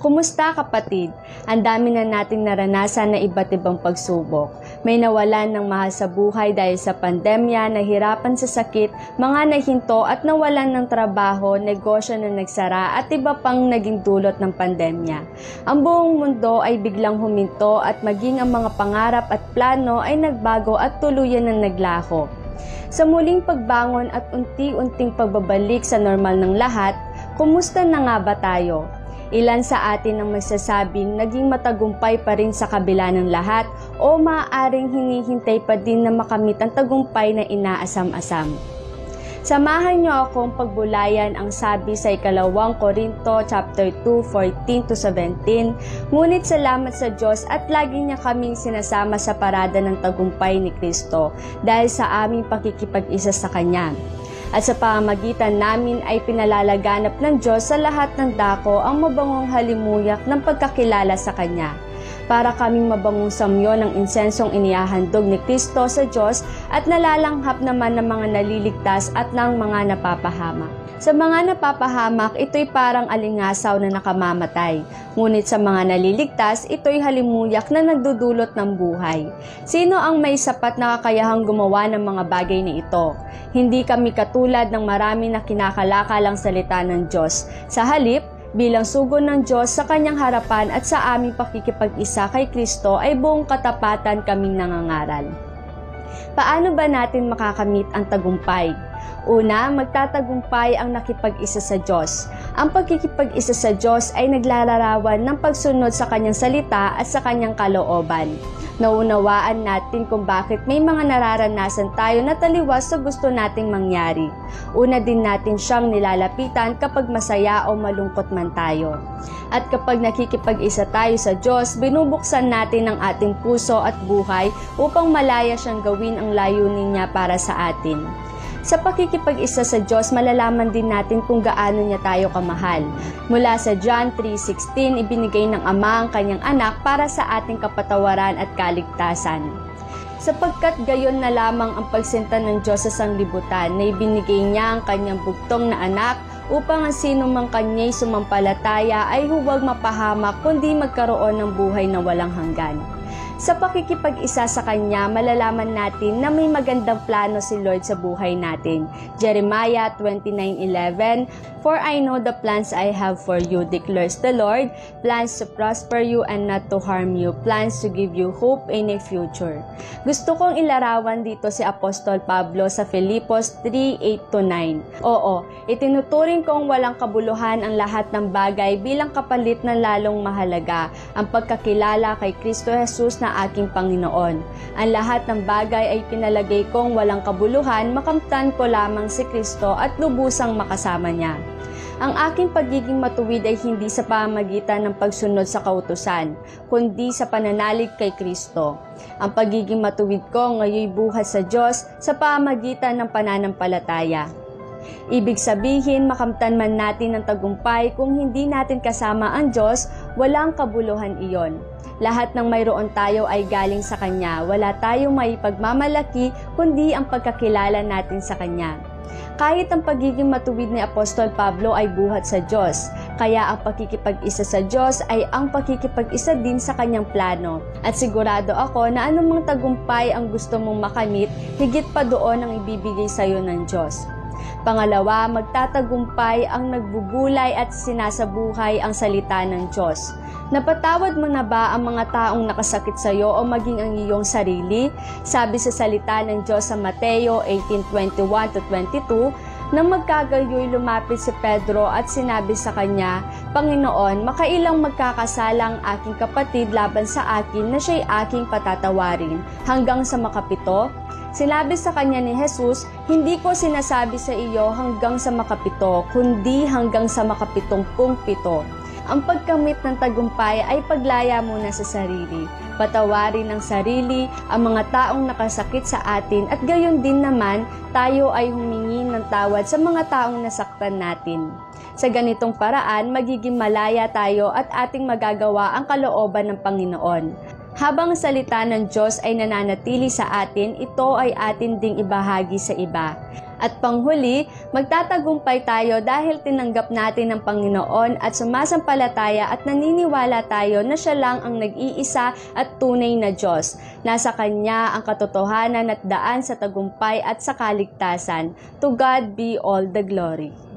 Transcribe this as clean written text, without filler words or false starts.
Kumusta kapatid? Ang dami na nating naranasan na iba't ibang pagsubok. May nawalan ng mahal sa buhay dahil sa pandemya, nahirapan sa sakit, mga nahinto at nawalan ng trabaho, negosyo na nagsara at iba pang naging dulot ng pandemya. Ang buong mundo ay biglang huminto at maging ang mga pangarap at plano ay nagbago at tuluyan na naglaho. Sa muling pagbangon at unti-unting pagbabalik sa normal ng lahat, kumusta na nga ba tayo? Ilan sa atin ang magsasabing naging matagumpay pa rin sa kabila ng lahat o maaaring hinihintay pa din na makamit ang tagumpay na inaasam-asam. Samahan niyo akong pagbulayan ang sabi sa 2 Korinto chapter 2, 14-17, ngunit salamat sa Diyos at lagi niya kaming sinasama sa parada ng tagumpay ni Kristo dahil sa aming pakikipag-isa sa Kanya. At sa pamamagitan namin ay pinalalaganap ng Diyos sa lahat ng dako ang mabangong halimuyak ng pagkakilala sa Kanya. Para kaming mabangong samyo ng insensong inihahandog ni Kristo sa Diyos at nalalanghap naman ng mga naliligtas at ng mga napapahamak. Sa mga napapahamak, ito'y parang alingasaw na nakamamatay. Ngunit sa mga naliligtas, ito'y halimuyak na nagdudulot ng buhay. Sino ang may sapat na kakayahang gumawa ng mga bagay na ito? Hindi kami katulad ng marami na kinakalakalang salita ng Diyos. Sa halip, bilang sugo ng Diyos sa Kanyang harapan at sa aming pakikipag-isa kay Kristo ay buong katapatan kaming nangangaral. Paano ba natin makakamit ang tagumpay? Una, magtatagumpay ang nakipag-isa sa Diyos. Ang pagkikipag-isa sa Diyos ay naglalarawan ng pagsunod sa Kanyang salita at sa Kanyang kalooban. Naunawaan natin kung bakit may mga nararanasan tayo na taliwas sa gusto nating mangyari. Una din natin siyang nilalapitan kapag masaya o malungkot man tayo. At kapag nakikipag-isa tayo sa Diyos, binubuksan natin ang ating puso at buhay upang malaya siyang gawin ang layunin niya para sa atin. Sa pakikipag-isa sa Diyos, malalaman din natin kung gaano niya tayo kamahal. Mula sa John 3:16, ibinigay ng Ama ang Kanyang anak para sa ating kapatawaran at kaligtasan. Sapagkat gayon na lamang ang pagsinta ng Diyos sa sanglibutan na ibinigay niya ang Kanyang bugtong na anak upang ang sino mang Kanya'y sumampalataya ay huwag mapahamak kundi magkaroon ng buhay na walang hanggan. Sa pakikipag-isa sa Kanya, malalaman natin na may magandang plano si Lord sa buhay natin. Jeremiah 29:11, For I know the plans I have for you, declares the Lord, plans to prosper you and not to harm you, plans to give you hope in a future. Gusto kong ilarawan dito si Apostol Pablo sa Filipos 3:8-9. Oo, itinuturing kong walang kabuluhan ang lahat ng bagay bilang kapalit na lalong mahalaga, ang pagkakilala kay Kristo Jesus na aking Panginoon. Ang lahat ng bagay ay pinalagay kong walang kabuluhan, makamtan ko lamang si Kristo at lubusang makasama niya. Ang aking pagiging matuwid ay hindi sa pamamagitan ng pagsunod sa kautusan, kundi sa pananalig kay Kristo. Ang pagiging matuwid ko ngayon buhat sa Diyos sa pamamagitan ng pananampalataya. Ibig sabihin, makamtan man natin ang tagumpay kung hindi natin kasama ang Diyos, walang kabuluhan iyon. Lahat ng mayroon tayo ay galing sa Kanya. Wala tayong maipagmamalaki kundi ang pagkakilala natin sa Kanya. Kahit ang pagiging matuwid ni Apostol Pablo ay buhat sa Diyos, kaya ang pakikipag-isa sa Diyos ay ang pakikipag-isa din sa Kanyang plano. At sigurado ako na anumang tagumpay ang gusto mong makamit, higit pa doon ang ibibigay sa iyo ng Diyos. Pangalawa, magtatagumpay ang nagbubulay at sinasabuhay ang salita ng Diyos. Napatawad mo na ba ang mga taong nakasakit sa iyo o maging ang iyong sarili? Sabi sa salita ng Diyos sa Mateo 18:21-22, nang magkagayoy lumapit si Pedro at sinabi sa kanya, Panginoon, makailang magkakasala ang aking kapatid laban sa akin na siya'y aking patatawarin, hanggang sa makapito? Sinabi sa kanya ni Jesus, hindi ko sinasabi sa iyo hanggang sa makapito, kundi hanggang sa makapitumpung-pito. Ang pagkamit ng tagumpay ay paglaya muna sa sarili. Patawarin ang sarili, ang mga taong nakasakit sa atin at gayon din naman tayo ay humingi ng tawad sa mga taong nasaktan natin. Sa ganitong paraan, magiging malaya tayo at ating magagawa ang kalooban ng Panginoon. Habang salita ng Diyos ay nananatili sa atin, ito ay atin ding ibahagi sa iba. At panghuli, magtatagumpay tayo dahil tinanggap natin ang Panginoon at sumasampalataya at naniniwala tayo na Siya lang ang nag-iisa at tunay na Diyos. Nasa Kanya ang katotohanan at daan sa tagumpay at sa kaligtasan. To God be all the glory.